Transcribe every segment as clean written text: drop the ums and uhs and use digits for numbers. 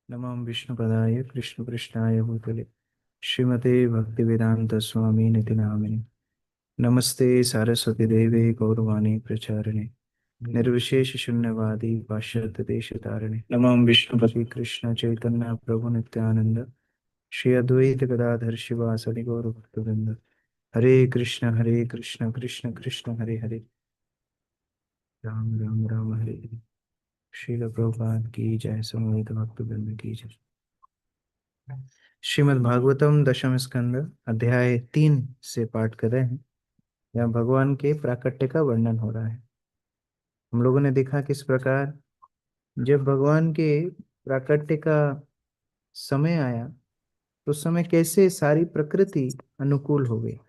नमः विष्णुपदाय कृष्णपृष्ठाय भूतले श्रीमते भक्तिवेदांत स्वामी निति नामिने। नमस्ते सारस्वती देवे गौरवाणी प्रचारिणे निर्विशेष शून्यवादी पाश्चात्य देश तारिणे। नमः विष्णुपति कृष्ण चैतन्य प्रभु नित्यानंद श्री अद्वैत गदाधर शिवासदि गौर भक्तवृंद। हरे कृष्ण कृष्ण कृष्ण हरे हरे, राम राम राम हरे हरे। श्रील प्रभुपाद की जय, समवेत भक्तवृंद की जय। श्रीमद् भागवतम दशम स्कंद अध्याय 3 से पाठ कर रहे हैं। यहाँ भगवान के प्राकट्य का वर्णन हो रहा है। हम लोगों ने देखा किस प्रकार जब भगवान के प्राकट्य का समय आया तो उस समय कैसे सारी प्रकृति अनुकूल हो गई।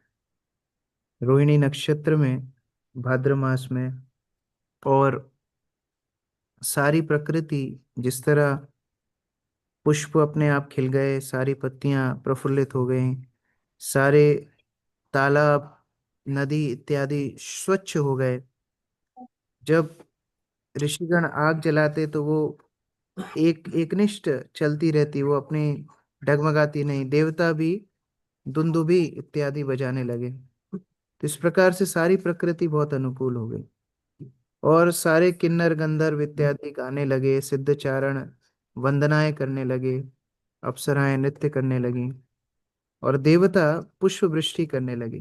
रोहिणी नक्षत्र में, भाद्र मास में, और सारी प्रकृति जिस तरह पुष्प अपने आप खिल गए, सारी पत्तियां प्रफुल्लित हो गई, सारे तालाब, नदी इत्यादि स्वच्छ हो गए। जब ऋषिगण आग जलाते तो वो एक एकनिष्ठ चलती रहती, वो अपनी डगमगाती नहीं। देवता भी दुंदुभी इत्यादि बजाने लगे। तो इस प्रकार से सारी प्रकृति बहुत अनुकूल हो गई और सारे किन्नर गंधर्व इत्यादि गाने लगे, सिद्धचारण वंदनाएं करने लगे, अप्सराएं नृत्य करने लगी और देवता पुष्प वृष्टि करने लगे।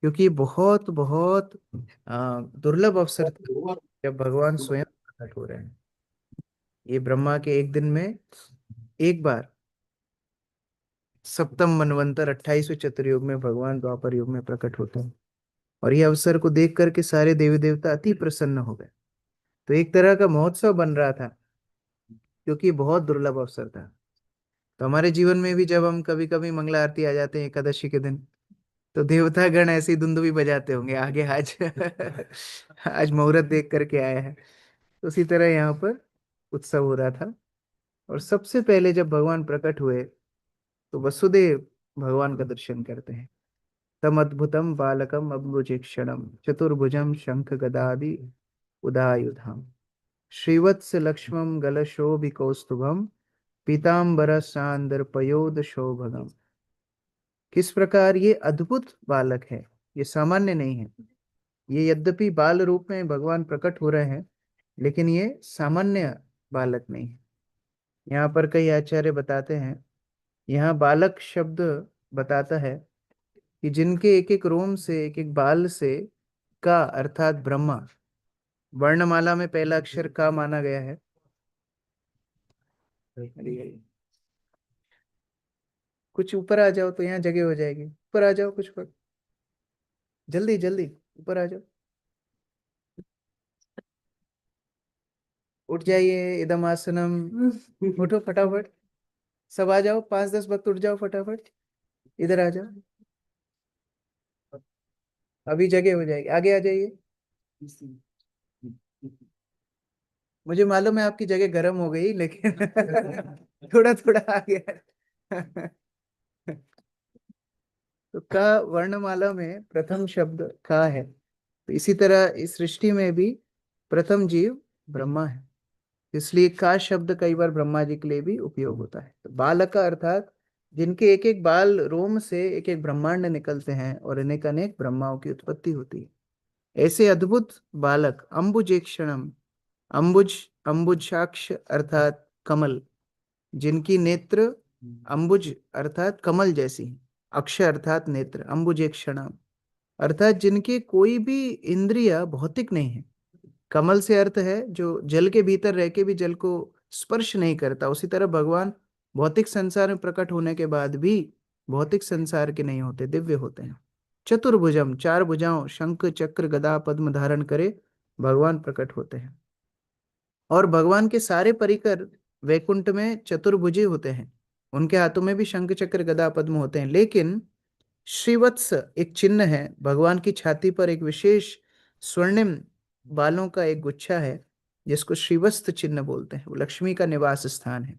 क्योंकि ये बहुत बहुत दुर्लभ अवसर था जब भगवान स्वयं प्रकट हो रहे हैं। ये ब्रह्मा के एक दिन में एक बार, सप्तम मनवंतर 28वें चतुर्युग में भगवान द्वापर युग में प्रकट होते हैं। और ये अवसर को देख करके सारे देवी देवता अति प्रसन्न हो गए। तो एक तरह का महोत्सव बन रहा था, क्योंकि बहुत दुर्लभ अवसर था। तो हमारे जीवन में भी जब हम कभी कभी मंगला आरती आ जाते हैं एकादशी के दिन, तो देवता गण ऐसी दुंदुभी बजाते होंगे आगे, आज आज मुहूर्त देख करके आया है। तो उसी तरह यहाँ पर उत्सव हो रहा था। और सबसे पहले जब भगवान प्रकट हुए तो वसुदेव भगवान का दर्शन करते हैं। तम अद्भुतम बालकम अम्बुजीक्षणम चतुर्भुजम शंख गदादि उदायुधाम श्रीवत्स लक्ष्मम गलशोभिकौस्तुभम पीतांबर सांदर पयोद शोभगम। किस प्रकार ये अद्भुत बालक है, ये सामान्य नहीं है। ये यद्यपि बाल रूप में भगवान प्रकट हो रहे हैं, लेकिन ये सामान्य बालक नहीं है। यहाँ पर कई आचार्य बताते हैं, यहाँ बालक शब्द बताता है कि जिनके एक एक रोम से, एक एक बाल से, का अर्थात ब्रह्मा, वर्णमाला में पहला अक्षर का माना गया है। कुछ ऊपर आ जाओ तो यहाँ जगह हो जाएगी, ऊपर आ जाओ कुछ पर, जल्दी जल्दी ऊपर आ जाओ, उठ जाइए, इदम आसनम, उठो फटाफट, सब आ जाओ, 5-10 वक्त उठ जाओ फटाफट, इधर आ जाओ, अभी जगह हो जाएगी, आगे आ जाइए। मुझे मालूम है आपकी जगह गर्म हो गई, लेकिन थोड़ा थोड़ा आ गया। तो का वर्णमाला में प्रथम शब्द का है, तो इसी तरह इस सृष्टि में भी प्रथम जीव ब्रह्मा है। इसलिए का शब्द कई बार ब्रह्मा जी के लिए भी उपयोग होता है। तो बालक का अर्थात जिनके एक एक बाल रोम से एक एक ब्रह्मांड निकलते हैं और अनेक अनेक ब्रह्माओं की उत्पत्ति होती है। ऐसे अद्भुत बालक अम्बुजेक्षणम, अम्बुज, अम्बुजाक्ष अर्थात कमल, जिनकी नेत्र अम्बुज अर्थात कमल जैसी, अक्ष अर्थात नेत्र, अम्बुजेक्षणम अर्थात जिनकी कोई भी इंद्रिय भौतिक नहीं है। कमल से अर्थ है जो जल के भीतर रह के भी जल को स्पर्श नहीं करता। उसी तरह भगवान भौतिक संसार में प्रकट होने के बाद भी भौतिक संसार के नहीं होते, दिव्य होते हैं। चतुर्भुजम, चार भुजाओं, शंख चक्र गदा पद्म धारण करे भगवान प्रकट होते हैं। और भगवान के सारे परिकर वैकुंठ में चतुर्भुजे होते हैं। उनके हाथों में भी शंख चक्र गदा पद्म होते हैं। लेकिन श्रीवत्स एक चिन्ह है, भगवान की छाती पर एक विशेष स्वर्णिम बालों का एक गुच्छा है, जिसको श्रीवत्स चिन्ह बोलते हैं। वो लक्ष्मी का निवास स्थान है।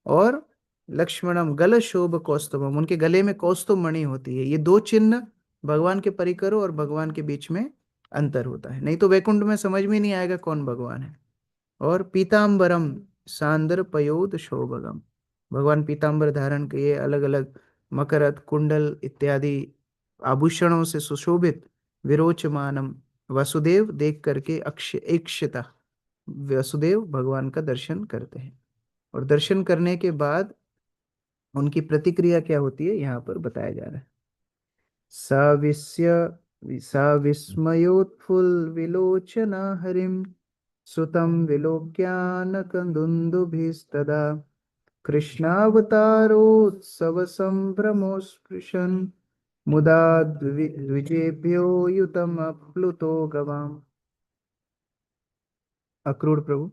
और लक्ष्मणम गल शोभ कौस्तुभम, उनके गले में कौस्तुभ मणि होती है। ये दो चिन्ह भगवान के परिकरों और भगवान के बीच में अंतर होता है, नहीं तो वैकुंठ में समझ में नहीं आएगा कौन भगवान है। और पीताम्बरम, सांदर पयोद शोभगम। भगवान पीतांबर धारण किए, अलग अलग मकरत कुंडल इत्यादि आभूषणों से सुशोभित विरोचमानम वसुदेव देख करके अक्ष इक्षिता, वसुदेव भगवान का दर्शन करते हैं। और दर्शन करने के बाद उनकी प्रतिक्रिया क्या होती है यहाँ पर बताया जा रहा है। साविस्य साविस्मयोत्फुल्लविलोचना हरिं सुतं विलोक्यानकदुन्दुभिस्तदा कृष्णावतारोत्सवसम्भ्रमोऽस्पृशन् मुदा द्विजेभ्यो युतम् अप्लुतो गवाम्। अक्रूर प्रभु।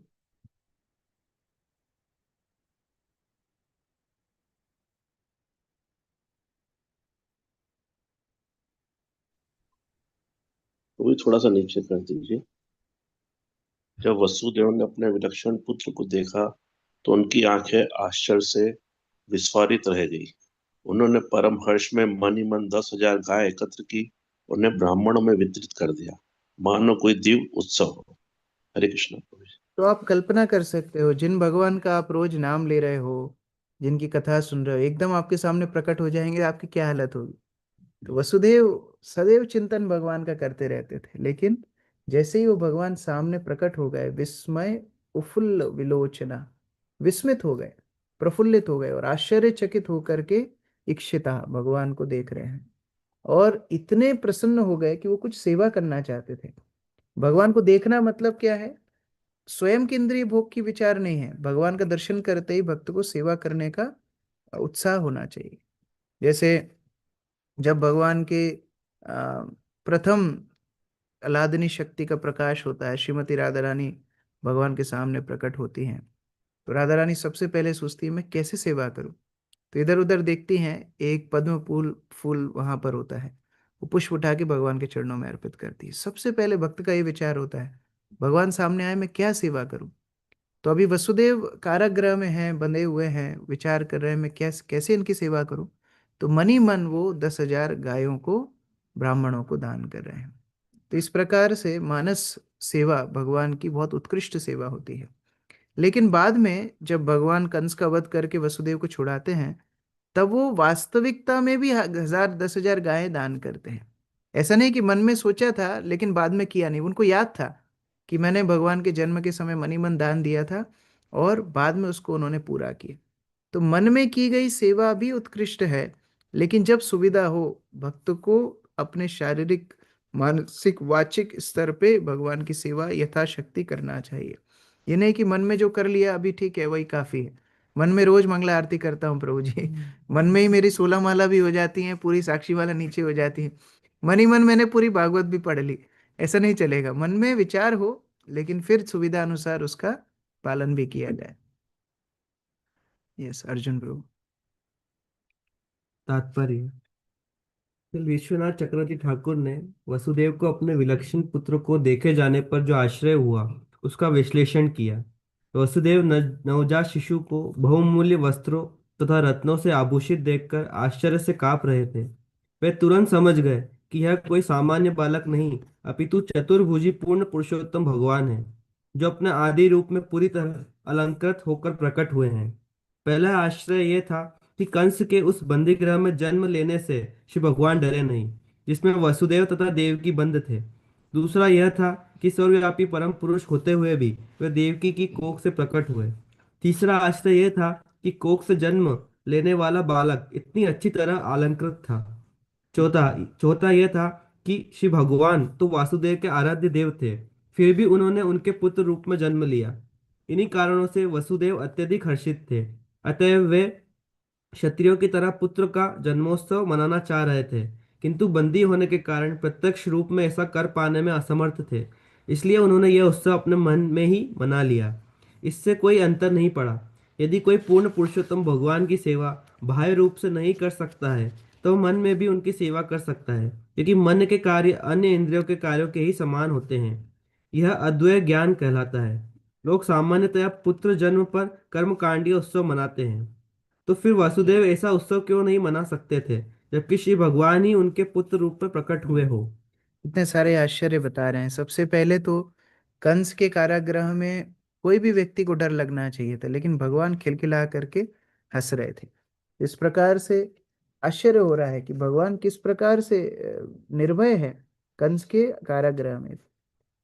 वो भी थोड़ा सा नीचे कर दीजिए। जब वसुदेव ने अपने विलक्षण पुत्र को देखा तो उनकी आंखें आश्चर्य से विस्फारित रह गई। उन्होंने परम हर्ष में मन ही मन 10,000 गाय एकत्र की, उन्हें ब्राह्मणों में वितरित कर दिया, मानो कोई दिव्य उत्सव हो। हरे कृष्ण प्रभु जी। तो आप कल्पना कर सकते हो, जिन भगवान का आप रोज नाम ले रहे हो, जिनकी कथा सुन रहे हो, एकदम आपके सामने प्रकट हो जाएंगे, आपकी क्या हालत होगी। तो वसुदेव सदैव चिंतन भगवान का करते रहते थे, लेकिन जैसे ही वो भगवान सामने प्रकट हो गए, विस्मय उफुल्ल विलोचना, विस्मित हो गए, प्रफुल्लित हो गए और आश्चर्यचकित होकर के इक्षिता भगवान को देख रहे हैं, और इतने प्रसन्न हो गए कि वो कुछ सेवा करना चाहते थे। भगवान को देखना मतलब क्या है? स्वयं के इंद्रिय भोग की विचार नहीं है। भगवान का दर्शन करते ही भक्त को सेवा करने का उत्साह होना चाहिए। जैसे जब भगवान के प्रथम अलादनी शक्ति का प्रकाश होता है, श्रीमती राधा रानी भगवान के सामने प्रकट होती हैं, तो राधा रानी सबसे पहले सोचती है मैं कैसे सेवा करूं। तो इधर उधर देखती हैं, एक पद्म फूल फूल वहां पर होता है, वो पुष्प उठा के भगवान के चरणों में अर्पित करती है। सबसे पहले भक्त का ये विचार होता है, भगवान सामने आए, मैं क्या सेवा करूं। तो अभी वसुदेव कारागृह में हैं, बंधे हुए हैं, विचार कर रहे हैं मैं कैसे कैसे इनकी सेवा करूं। तो मन ही मन वो 10,000 गायों को ब्राह्मणों को दान कर रहे हैं। तो इस प्रकार से मानस सेवा भगवान की बहुत उत्कृष्ट सेवा होती है। लेकिन बाद में जब भगवान कंस का वध करके वसुदेव को छुड़ाते हैं, तब वो वास्तविकता में भी 10,000 गायें दान करते हैं। ऐसा नहीं कि मन में सोचा था लेकिन बाद में किया नहीं, उनको याद था कि मैंने भगवान के जन्म के समय मन ही मन दान दिया था, और बाद में उसको उन्होंने पूरा किया। तो मन में की गई सेवा भी उत्कृष्ट है, लेकिन जब सुविधा हो, भक्त को अपने शारीरिक मानसिक वाचिक स्तर पे भगवान की सेवा यथाशक्ति करना चाहिए। ये नहीं कि मन में जो कर लिया अभी ठीक है वही काफी है। मन में रोज मंगला आरती करता हूँ प्रभु जी, मन में ही मेरी 16 माला भी हो जाती हैं, पूरी साक्षी माला नीचे हो जाती है, मन ही मन मैंने पूरी भागवत भी पढ़ ली। ऐसा नहीं चलेगा, मन में विचार हो लेकिन फिर सुविधा अनुसार उसका पालन भी किया जाए। यस अर्जुन प्रभु। तात्पर्य। फिर विश्वनाथ चक्रवर्ती ठाकुर ने वसुदेव को अपने विलक्षण पुत्र को देखे जाने पर जो आश्चर्य हुआ उसका विश्लेषण किया। वसुदेव नवजात शिशु को बहुमूल्य वस्त्रों तथा रत्नों से आभूषित देखकर आश्चर्य से कांप रहे थे। वे तुरंत समझ गए कि यह कोई सामान्य बालक नहीं अपितु चतुर्भुजी पूर्ण पुरुषोत्तम भगवान है, जो अपने आदि रूप में पूरी तरह अलंकृत होकर प्रकट हुए हैं। पहला आश्चर्य यह था कि कंस के उस बंदी गृह में जन्म लेने से श्री भगवान डरे नहीं, जिसमें वसुदेव तथा देवकी बंद थे। दूसरा यह था कि सर्वव्यापी परम पुरुष होते हुए भी वे देवकी की कोख से प्रकट हुए। तीसरा आश्चर्य यह था कि कोख से जन्म लेने वाला बालक इतनी अच्छी तरह अलंकृत था। चौथा चौथा यह था कि श्री भगवान तो वासुदेव के आराध्य देव थे, फिर भी उन्होंने उनके पुत्र रूप में जन्म लिया। इन्हीं कारणों से वसुदेव अत्यधिक हर्षित थे। अतएव वे क्षत्रियों की तरह पुत्र का जन्मोत्सव मनाना चाह रहे थे, किंतु बंदी होने के कारण प्रत्यक्ष रूप में ऐसा कर पाने में असमर्थ थे। इसलिए उन्होंने यह उत्सव अपने मन में ही मना लिया। इससे कोई अंतर नहीं पड़ा। यदि कोई पूर्ण पुरुषोत्तम भगवान की सेवा बाह्य रूप से नहीं कर सकता है, तो मन में भी उनकी सेवा कर सकता है, क्योंकि मन के कार्य अन्य इंद्रियों के कार्यों के ही समान होते हैं। यह अद्वैय ज्ञान कहलाता है। लोग सामान्यतया पुत्र जन्म पर कर्मकांडीय उत्सव मनाते हैं, तो फिर वासुदेव ऐसा उत्सव क्यों नहीं मना सकते थे, जबकि श्री भगवान ही उनके पुत्र रूप में प्रकट हुए हो। इतने सारे आश्चर्य बता रहे हैं। सबसे पहले तो कंस के कारागृह में कोई भी व्यक्ति को डर लगना चाहिए था, लेकिन भगवान खिलखिला करके हंस रहे थे। इस प्रकार से आश्चर्य हो रहा है कि भगवान किस प्रकार से निर्भय है कंस के कारागृह में।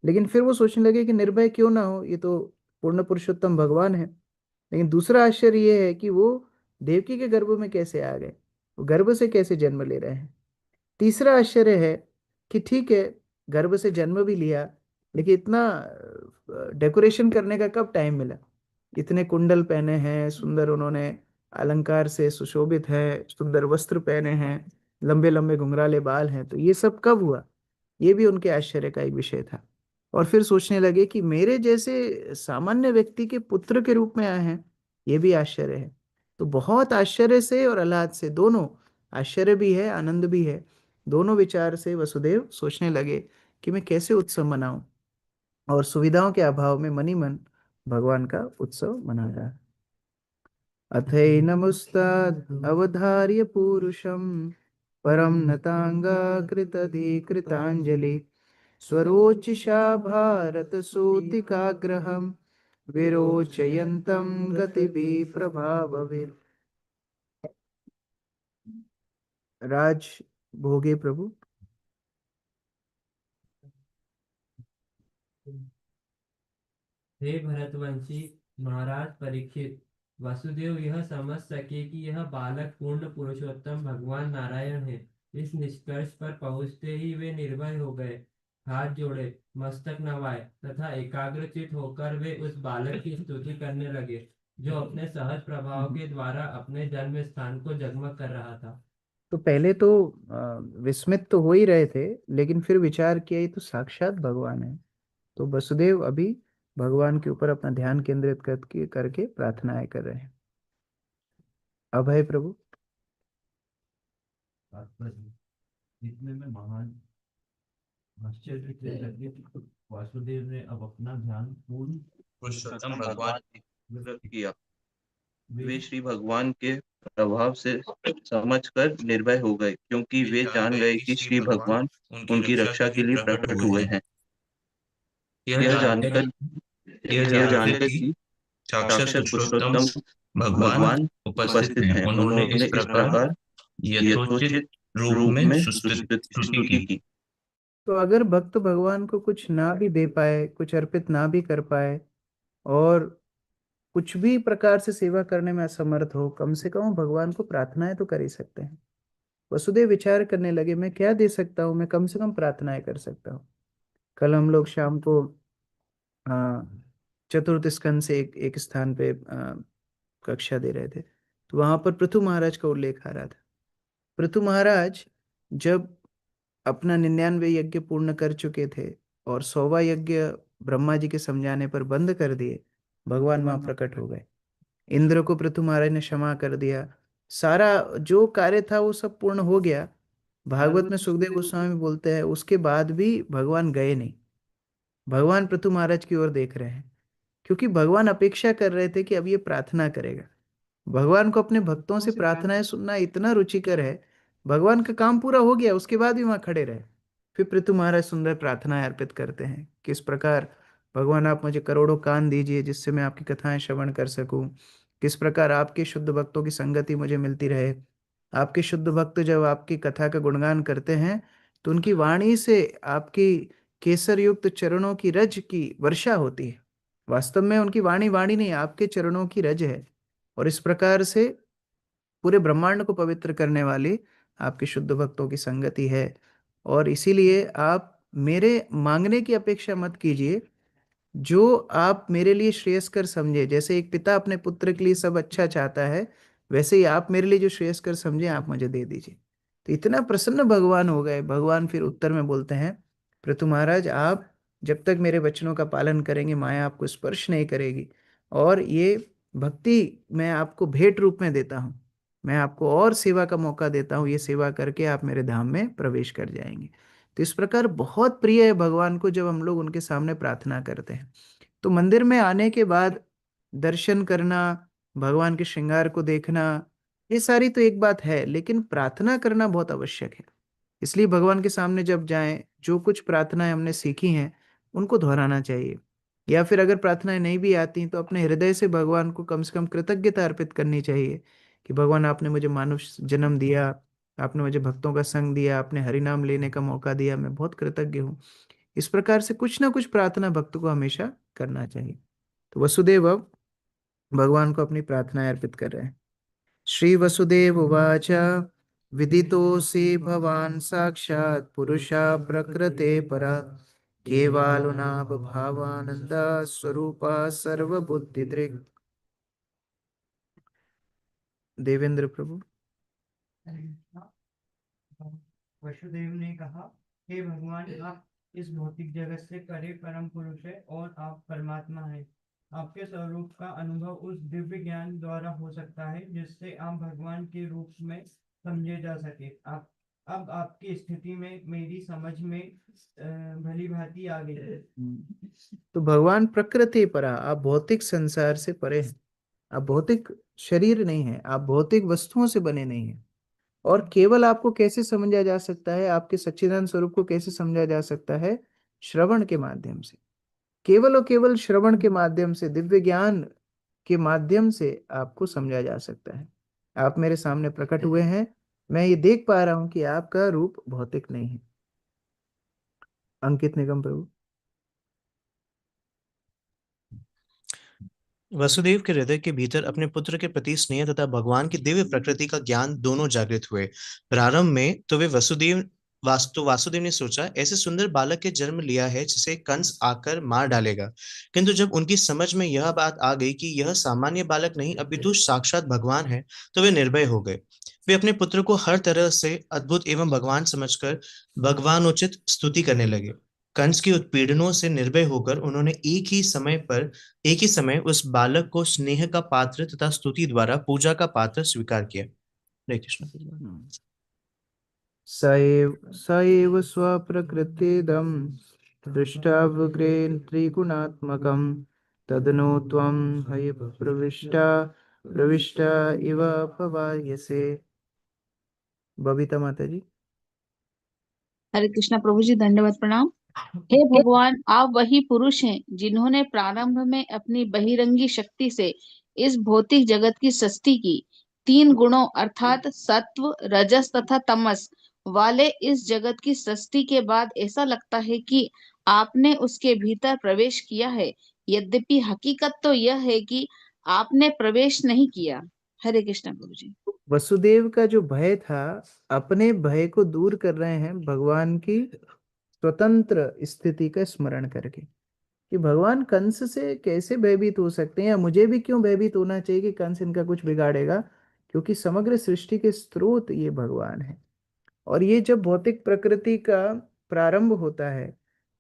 लेकिन फिर वो सोचने लगे कि निर्भय क्यों ना हो, ये तो पूर्ण पुरुषोत्तम भगवान है। लेकिन दूसरा आश्चर्य ये है कि वो देवकी के गर्भ में कैसे आ गए, वो गर्भ से कैसे जन्म ले रहे हैं। तीसरा आश्चर्य है कि ठीक है, गर्भ से जन्म भी लिया, लेकिन इतना डेकोरेशन करने का कब टाइम मिला। इतने कुंडल पहने हैं, सुंदर उन्होंने अलंकार से सुशोभित है, सुंदर वस्त्र पहने हैं, लंबे लंबे घुंघराले बाल हैं, तो ये सब कब हुआ। ये भी उनके आश्चर्य का एक विषय था। और फिर सोचने लगे कि मेरे जैसे सामान्य व्यक्ति के पुत्र के रूप में आए हैं, ये भी आश्चर्य है। तो बहुत आश्चर्य से और आह्लाद से, दोनों आश्चर्य भी है आनंद भी है, दोनों विचार से वसुदेव सोचने लगे कि मैं कैसे उत्सव मनाऊं। और सुविधाओं के अभाव में मनी मन भगवान का उत्सव मना रहा है। अथैनमुस्ताद् अवधार्य पूरुषं परम नतांगा कृतधिकृतांजलि स्वरोचिषा भारत सूतिकाग्रहं विरोचयन्तं गतिभिः प्रभाववित्। राज भोगे प्रभु। हे भरतवंशी महाराज परीक्षित, वसुदेव यह समझ सके कि यह बालक पूर्ण पुरुषोत्तम भगवान नारायण है। इस निष्कर्ष पर पहुंचते ही वे निर्भय हो गए, हाथ जोड़े, मस्तक नवाए तथा एकाग्रचित होकर वे उस बालक की स्तुति करने लगे, जो अपने सहज प्रभाव के द्वारा अपने जन्म स्थान को जगमग कर रहा था। तो पहले तो विस्मित तो हो ही रहे थे, लेकिन फिर विचार किया ये तो साक्षात भगवान है। तो वसुदेव अभी भगवान के ऊपर अपना ध्यान केंद्रित करके प्रार्थनाएं कर रहे हैं। अभय प्रभु। इतने में महान आश्चर्य से चकित वासुदेव ने अब अपना ध्यान पूर्ण पुरुषोत्तम भगवान की तरफ किया। वे श्री भगवान के प्रभाव से समझकर निर्भय हो गए, क्योंकि वे जान गए कि श्री भगवान उनकी रक्षा के लिए प्रकट हुए हैं। यह जानकर कि साक्षात पुरुषोत्तम भगवान उपस्थित हैं, उन्होंने इस प्रकार यथोचित रूप में स्तुति की। तो अगर भक्त भगवान को कुछ ना भी दे पाए, कुछ अर्पित ना भी कर पाए, और कुछ भी प्रकार से सेवा करने में असमर्थ हो, कम से कम भगवान को प्रार्थनाएं तो कर ही सकते हैं। वसुदेव विचार करने लगे, मैं क्या दे सकता हूँ, मैं कम से कम प्रार्थनाएं कर सकता हूँ। कल हम लोग शाम को चतुर्थ स्कंद से एक स्थान पे कक्षा दे रहे थे, तो वहां पर पृथु महाराज का उल्लेख आ रहा था। पृथु महाराज जब अपना 99 यज्ञ पूर्ण कर चुके थे और 100वां यज्ञ ब्रह्मा जी के समझाने पर बंद कर दिए, भगवान वहां प्रकट हो गए। इंद्र को पृथु महाराज ने क्षमा कर दिया, सारा जो कार्य था वो सब पूर्ण हो गया। भागवत में सुखदेव गोस्वामी बोलते हैं उसके बाद भी भगवान गए नहीं, भगवान पृथु महाराज की ओर देख रहे हैं, क्योंकि भगवान अपेक्षा कर रहे थे कि अब ये प्रार्थना करेगा। भगवान को अपने भक्तों से प्रार्थनाएं सुनना इतना रुचिकर है। भगवान का काम पूरा हो गया, उसके बाद भी वहां खड़े रहे। फिर पृथु महाराज सुंदर प्रार्थनाएं अर्पित करते हैं, किस प्रकार भगवान आप मुझे करोड़ों कान दीजिए जिससे मैं आपकी कथाएं श्रवण कर सकूं, किस प्रकार आपके शुद्ध भक्तों की संगति मुझे मिलती रहे। आपके शुद्ध भक्त जब आपकी कथा का गुणगान करते हैं तो उनकी वाणी से आपकी केसर युक्त चरणों की रज की वर्षा होती है। वास्तव में उनकी वाणी वाणी नहीं, आपके चरणों की रज है। और इस प्रकार से पूरे ब्रह्मांड को पवित्र करने वाली आपके शुद्ध भक्तों की संगति है। और इसीलिए आप मेरे मांगने की अपेक्षा मत कीजिए, जो आप मेरे लिए श्रेयस्कर समझे। जैसे एक पिता अपने पुत्र के लिए सब अच्छा चाहता है, वैसे ही आप मेरे लिए जो श्रेयस्कर समझे आप मुझे दे दीजिए। तो इतना प्रसन्न भगवान हो गए। भगवान फिर उत्तर में बोलते हैं, पृथु महाराज आप जब तक मेरे वचनों का पालन करेंगे माया आपको स्पर्श नहीं करेगी। और ये भक्ति मैं आपको भेंट रूप में देता हूँ, मैं आपको और सेवा का मौका देता हूँ, ये सेवा करके आप मेरे धाम में प्रवेश कर जाएंगे। तो इस प्रकार बहुत प्रिय है भगवान को जब हम लोग उनके सामने प्रार्थना करते हैं। तो मंदिर में आने के बाद दर्शन करना, भगवान के श्रृंगार को देखना, ये सारी तो एक बात है, लेकिन प्रार्थना करना बहुत आवश्यक है। इसलिए भगवान के सामने जब जाएं, जो कुछ प्रार्थनाएं हमने सीखी हैं उनको दोहराना चाहिए। या फिर अगर प्रार्थनाएं नहीं भी आती तो अपने हृदय से भगवान को कम से कम कृतज्ञता अर्पित करनी चाहिए कि भगवान आपने मुझे मानव जन्म दिया, आपने मुझे भक्तों का संग दिया, आपने हरि नाम लेने का मौका दिया, मैं बहुत कृतज्ञ हूँ। इस प्रकार से कुछ ना कुछ प्रार्थना भक्त को हमेशा करना चाहिए। तो वसुदेव अब भगवान को अपनी प्रार्थनाएं अर्पित कर रहे हैं। श्री वसुदेव उवाच विदितोऽसि भवान् साक्षात् पुरुषा प्रकृते परा केवलुनाभ भावानंद स्वरूपा सर्वबुद्धिदृक्। देवेंद्र प्रभु। वसुदेव ने कहा, हे भगवान, आप इस भौतिक जगत से परे परम पुरुष है और आप परमात्मा हैं। आपके स्वरूप का अनुभव उस दिव्य ज्ञान द्वारा हो सकता है जिससे आप भगवान के रूप में समझे जा सके। आप अब आपकी स्थिति में मेरी समझ में भली भांति आ गई है। तो भगवान प्रकृति परा, आप भौतिक संसार से परे हैं, आप भौतिक शरीर नहीं है, आप भौतिक वस्तुओं से बने नहीं हैं। और केवल आपको कैसे समझा जा सकता है, आपके सच्चिदानंद स्वरूप को कैसे समझा जा सकता है? श्रवण के माध्यम से, केवल और केवल श्रवण के माध्यम से, दिव्य ज्ञान के माध्यम से आपको समझा जा सकता है। आप मेरे सामने प्रकट हुए हैं, मैं ये देख पा रहा हूं कि आपका रूप भौतिक नहीं है। अंकित निगम प्रभु। वसुदेव के हृदय के भीतर अपने पुत्र के प्रति स्नेह तथा भगवान की दिव्य प्रकृति का ज्ञान दोनों जागृत हुए। प्रारंभ में तो वासुदेव ने सोचा ऐसे सुंदर बालक के जन्म लिया है जिसे कंस आकर मार डालेगा। किंतु जब उनकी समझ में यह बात आ गई कि यह सामान्य बालक नहीं अपितु साक्षात भगवान है, तो वे निर्भय हो गए। वे अपने पुत्र को हर तरह से अद्भुत एवं भगवान समझकर भगवानोचित स्तुति करने लगे। कंस के उत्पीड़नों से निर्भय होकर उन्होंने एक ही समय उस बालक को स्नेह का पात्र तथा स्तुति द्वारा पूजा का पात्र स्वीकार किया। हरे कृष्ण। स एव स्वप्रकृतिदं दृष्टावग्रेण त्रिगुणात्मकं तदनु त्वं हय प्रविष्टा इव पवायसे। बबीता माता जी। हरे कृष्णा प्रभु जी, धन्यवाद, प्रणाम। हे भगवान, आप वही पुरुष हैं जिन्होंने प्रारंभ में अपनी बहिरंगी शक्ति से इस भौतिक जगत की सृष्टि की। 3 गुणों अर्थात सत्व, रजस तथा तमस वाले इस जगत की सृष्टि के बाद ऐसा लगता है कि आपने उसके भीतर प्रवेश किया है। यद्यपि हकीकत तो यह है कि आपने प्रवेश नहीं किया। हरे कृष्णा प्रभु जी। वसुदेव का जो भय था, अपने भय को दूर कर रहे हैं भगवान की स्वतंत्र स्थिति का स्मरण करके, कि भगवान कंस से कैसे भयभीत हो सकते हैं, या मुझे भी क्यों भयभीत होना चाहिए कि कंस इनका कुछ बिगाड़ेगा, क्योंकि समग्र सृष्टि के स्रोत ये भगवान है। और ये जब भौतिक प्रकृति का प्रारंभ होता है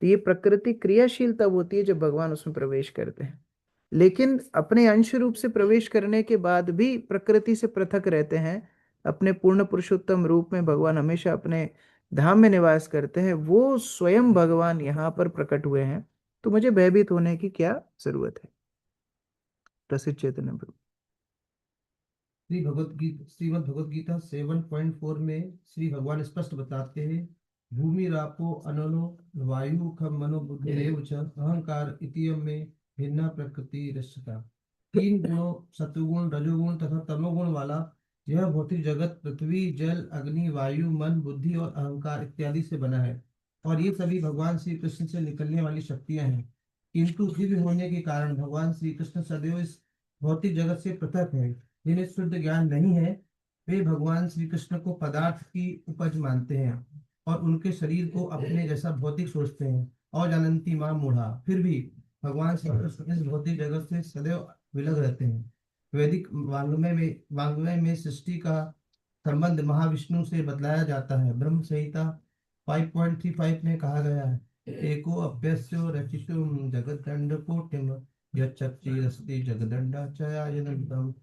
तो ये प्रकृति क्रियाशील तब होती है जब भगवान उसमें प्रवेश करते हैं। लेकिन अपने अंश रूप से प्रवेश करने के बाद भी प्रकृति से पृथक रहते हैं। अपने पूर्ण पुरुषोत्तम रूप में भगवान हमेशा अपने धाम में निवास करते हैं। वो स्वयं भगवान यहाँ पर प्रकट हुए हैं, तो मुझे भयभीत होने की क्या जरूरत है? प्रसिद्ध चैतन्य प्रभु। श्रीमद् भगवत गीता 7.4 में श्री भगवान स्पष्ट बताते हैं, भूमि रापो अनलो वायु खम मनो बुद्धि रेव च अहंकार इतियम में भिन्ना प्रकृति रश्यता। 3 गुणों सत्वगुण, रजोगुण तथा तमोगुण वाला यह भौतिक जगत पृथ्वी, जल, अग्नि, वायु, मन, बुद्धि और अहंकार इत्यादि से बना है। और ये सभी भगवान श्री कृष्ण से निकलने वाली शक्तियां हैं। किंतु दिव्य होने के कारण भगवान श्री कृष्ण सदैव इस भौतिक जगत से पृथक है। जिन्हें शुद्ध ज्ञान नहीं है वे भगवान श्री कृष्ण को पदार्थ की उपज मानते हैं और उनके शरीर को अपने जैसा भौतिक सोचते हैं। और जानती मां मूढ़ा, फिर भी भगवान श्री कृष्ण इस भौतिक जगत से सदैव विलग रहते हैं। वैदिक वांग्मय में सृष्टि का संबंध महाविष्णु से बतलाया जाता है। ब्रह्म संहिता 5.35 में कहा गया है, एको अप्यस्यो रचितुम जगदंड कोटिम यच्चक्तिरस्ति जगदंडाचयायनन्तम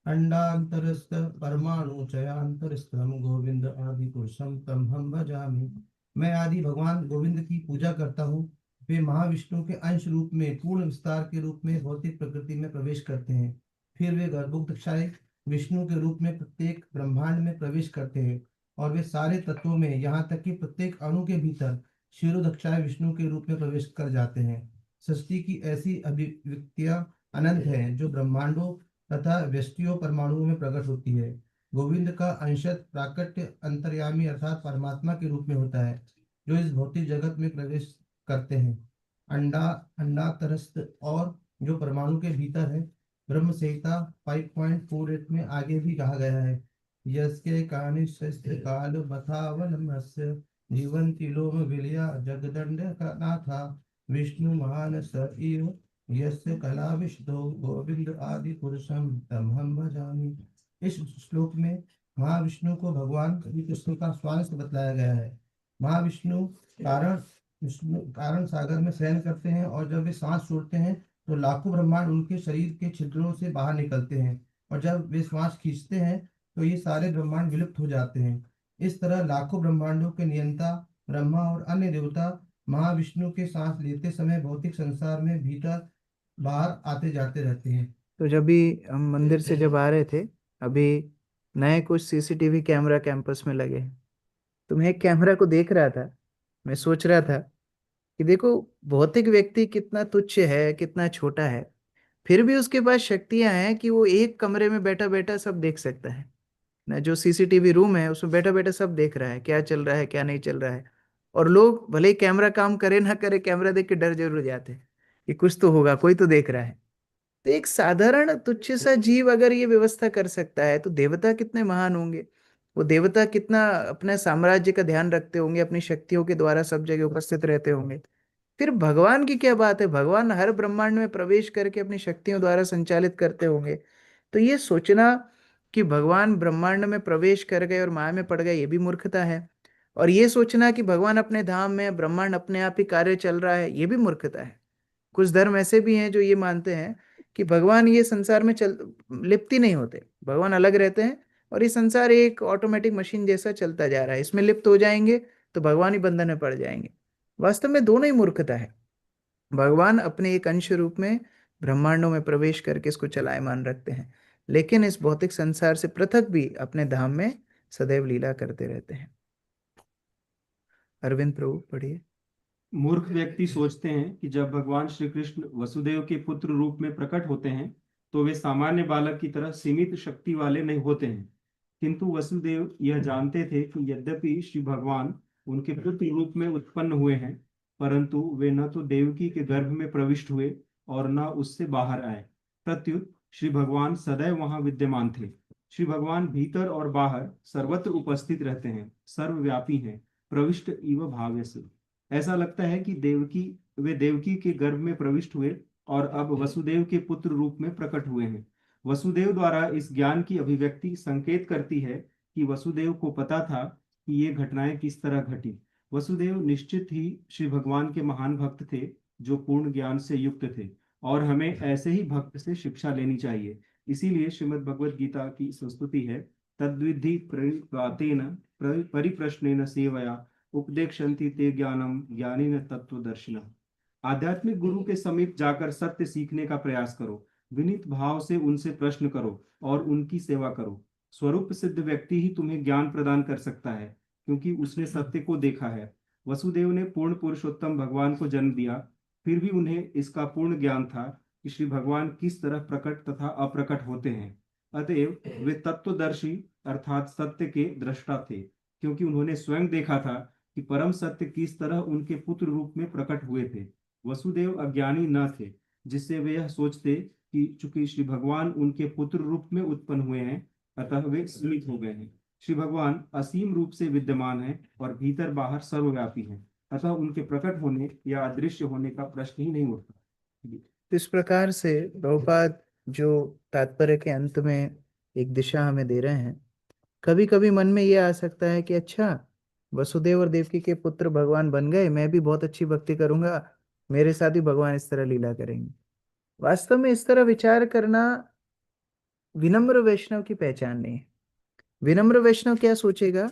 अंडांतरस्थ परमाणु चयांतरस्थम गोविंद आदि पुरुषम तम हम भजामि। मैं आदि भगवान गोविंद की पूजा करता हूँ। वे महाविष्णु के अंश रूप में पूर्ण विस्तार के रूप में भौतिक प्रकृति में प्रवेश करते हैं। फिर वे गर्भोदक्षाय विष्णु के रूप में प्रत्येक ब्रह्मांड में प्रवेश करते हैं और वे सारे तत्वों में, यहाँ तक कि प्रत्येक अणु के भीतर क्षीरोदक्षाय विष्णु के रूप में प्रवेश कर जाते हैं। सृष्टि की ऐसी अभिव्यक्तियां अनंत हैं जो ब्रह्मांडों तथा व्यष्टियों परमाणुओं में प्रकट होती है। गोविंद का अंशत प्राकट्य अंतर्यामी अर्थात परमात्मा के रूप में होता है, जो इस भौतिक जगत में प्रवेश करते हैं। अंडातरस्थ और जो परमाणु के भीतर है। ब्रह्म संहिता 5.48 में आगे भी कहा गया है, यस्के कानि शस्त्र काल बथावलमस्य जीवन्ति लोम विलया जगदंड का नाथा विष्णु महान स इव यस्य कला विष्णु गोविंद आदि पुरुषम तमहम भजामि। इस श्लोक में महाविष्णु को भगवान श्री कृष्ण का स्वांश बतलाया गया है। महाविष्णु कारण सागर में शयन करते हैं और जब वे सांस छोड़ते हैं तो लाखों ब्रह्मांड उनके शरीर के छिद्रों से बाहर निकलते हैं, और जब वे श्वास खींचते हैं तो ये सारे ब्रह्मांड विलुप्त हो जाते हैं। इस तरह लाखों ब्रह्मांडों के नियंता ब्रह्मा और अन्य देवता महाविष्णु के सांस लेते समय भौतिक संसार में भीतर बाहर आते जाते रहते हैं। तो जब भी हम मंदिर से जब आ रहे थे, अभी नए कुछ सीसीटीवी कैमरा कैंपस में लगे, तो मैं एक कैमरा को देख रहा था। मैं सोच रहा था कि देखो भौतिक व्यक्ति कितना तुच्छ है, कितना छोटा है, फिर भी उसके पास शक्तियां हैं कि वो एक कमरे में बैठा बैठा सब देख सकता है ना। जो सीसीटीवी रूम है उसमें बैठा बैठा सब देख रहा है, क्या चल रहा है क्या नहीं चल रहा है। और लोग भले ही कैमरा काम करे ना करे, कैमरा देख के डर जरूर जाते हैं कि कुछ तो होगा, कोई तो देख रहा है। तो एक साधारण तुच्छ सा जीव अगर ये व्यवस्था कर सकता है, तो देवता कितने महान होंगे। वो देवता कितना अपने साम्राज्य का ध्यान रखते होंगे, अपनी शक्तियों के द्वारा सब जगह उपस्थित रहते होंगे। फिर भगवान की क्या बात है, भगवान हर ब्रह्मांड में प्रवेश करके अपनी शक्तियों द्वारा संचालित करते होंगे। तो ये सोचना कि भगवान ब्रह्मांड में प्रवेश कर गए और माया में पड़ गए, ये भी मूर्खता है। और ये सोचना कि भगवान अपने धाम में, ब्रह्मांड अपने आप ही कार्य चल रहा है, ये भी मूर्खता है। कुछ धर्म ऐसे भी हैं जो ये मानते हैं कि भगवान ये संसार में लिप्त ही नहीं होते, भगवान अलग रहते हैं और ये संसार एक ऑटोमेटिक मशीन जैसा चलता जा रहा है, इसमें लिप्त हो जाएंगे तो भगवान ही बंधन में पड़ जाएंगे। वास्तव में दोनों ही मूर्खता है। भगवान अपने एक अंश रूप में ब्रह्मांडों में प्रवेश करके इसको चलायमान रखते हैं, लेकिन इस भौतिक संसार से पृथक भी अपने धाम में सदैव लीला करते रहते हैं। अरविंद प्रभु पढ़िए। मूर्ख व्यक्ति सोचते हैं कि जब भगवान श्री कृष्ण वसुदेव के पुत्र रूप में प्रकट होते हैं तो वे सामान्य बालक की तरह सीमित शक्ति वाले नहीं होते हैं, किंतु वसुदेव यह जानते थे कि यद्यपि श्री भगवान उनके पुत्र रूप में उत्पन्न हुए हैं, परंतु वे न तो देवकी के गर्भ में प्रविष्ट हुए और न उससे बाहर आए। प्रत्युत श्री भगवान सदैव वहां विद्यमान थे। श्री भगवान भीतर और बाहर सर्वत्र उपस्थित रहते हैं, सर्वव्यापी हैं, प्रविष्ट इव भाव्यस्य। ऐसा लगता है कि वे देवकी के गर्भ में प्रविष्ट हुए और अब वसुदेव के पुत्र रूप में प्रकट हुए हैं। वसुदेव द्वारा इस ज्ञान की अभिव्यक्ति संकेत करती है कि वसुदेव को पता था कि ये घटनाएं किस तरह घटी। वसुदेव निश्चित ही श्री भगवान के महान भक्त थे जो पूर्ण ज्ञान से युक्त थे, और हमें ऐसे ही भक्त से शिक्षा लेनी चाहिए। इसीलिए श्रीमद् भगवद गीता की संस्तुति है, तद्विधि प्रणिपातेन परिप्रश्नेन सेवया उपदेक्षन्ति ते ज्ञानम ज्ञानिन तत्वदर्शिनः। आध्यात्मिक गुरु के समीप जाकर सत्य सीखने का प्रयास करो, विनीत भाव से उनसे प्रश्न करो और उनकी सेवा करो। स्वरूप सिद्ध व्यक्ति ही तुम्हें ज्ञान प्रदान कर सकता है, क्योंकि उसने सत्य को देखा है। वसुदेव ने पूर्ण पुरुषोत्तम भगवान को जन्म दिया, फिर भी उन्हें इसका पूर्ण ज्ञान था कि श्री भगवान किस तरह प्रकट तथा अप्रकट होते हैं। अतएव वे तत्वदर्शी अर्थात सत्य के दृष्टा थे, क्योंकि उन्होंने स्वयं देखा था कि परम सत्य किस तरह उनके पुत्र रूप में प्रकट हुए थे। वसुदेव अज्ञानी न थे, जिससे वे यह सोचते कि चूंकि श्री भगवान उनके पुत्र रूप में उत्पन्न हुए हैं, अतः वे सीमित हो गए हैं। श्री भगवान असीम रूप से विद्यमान हैं और भीतर बाहर सर्वव्यापी हैं, अतः उनके प्रकट होने या अदृश्य होने का प्रश्न ही नहीं उठता। इस प्रकार से प्रभुपाद जो तात्पर्य के अंत में एक दिशा हमें दे रहे हैं, कभी कभी मन में ये आ सकता है कि अच्छा, वसुदेव और देवकी के पुत्र भगवान बन गए, मैं भी बहुत अच्छी भक्ति करूंगा, मेरे साथ ही भगवान इस तरह लीला करेंगे। वास्तव में इस तरह विचार करना विनम्र वैष्णव की पहचान नहीं है। विनम्र वैष्णव क्या सोचेगा,